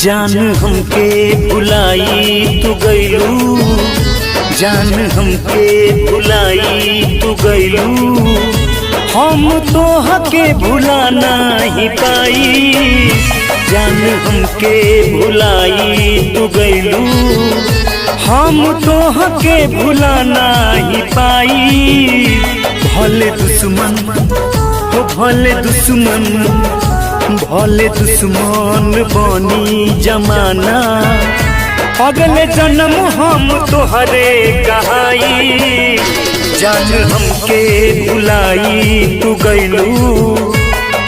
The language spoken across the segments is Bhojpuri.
जान हमके भुलाई तू गइलू, जान हमके भुलाई तू गइलू। हम तोहके भुला नहीं पाई, जान हमके भुलाई तू गइलू। हम तोहके भुला नहीं पाई। भले दुश्मन हो भले दुश्मन, भले दुश्मन बनी जमाना। अगले जन्म हम तोहरे कहाई, जान हमके भुलाई तू गइलू।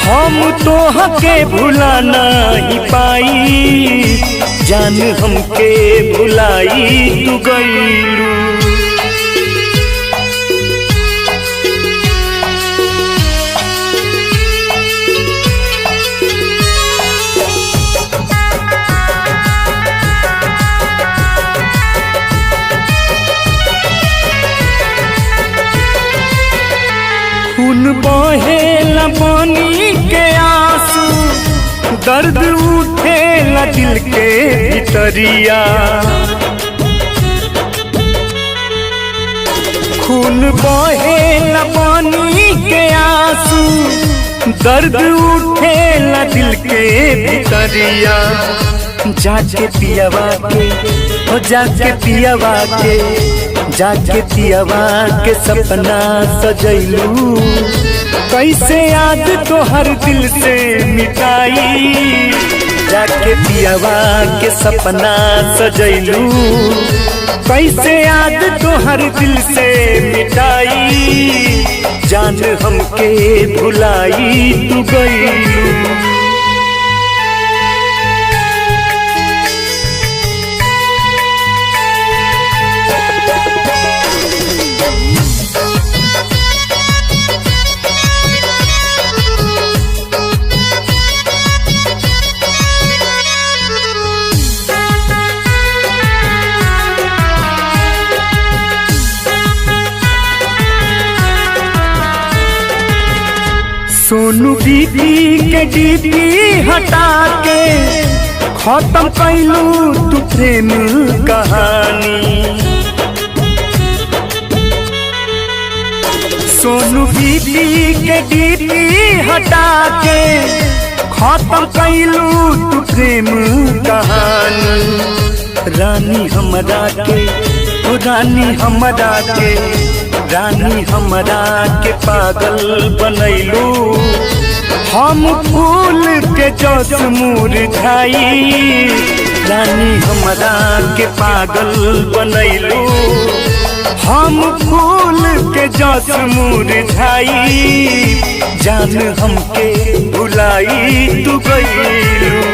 हम तोहके भुला नहीं पाई, जान हमके भुलाई तू गइलू। खून बहेला पानी के आंसू, दर्द उठेला दिल के भितरिया। खून बहेला पानी के आंसू, दर्द उठेला दिल के भितरिया। जाके पियावा के हो जाके पियावा के, जाके पियावा के सपना सजैलू। कैसे याद तोहर दिल से मिटाई, जाके पियावा के सपना सजैलू। कैसे याद तोहर दिल से मिटाई, जान हमके भुलाई तू गइलू। सोनू दीदी के डीपी हटा के खत्म कैलू तू प्रेम कहानी। सोनू दीदी के डीपी हटा के खत्म कैलू तू प्रेम कहानी। रानी हमरा के ओ रानी हमरा के, रानी हमरा के पागल बनैलू। हम फूल के जस मुरझाई, रानी हमरा के पागल बनैलू। हम फूल के जस मुरझाई, जान हमके भुलाई तू गइलू।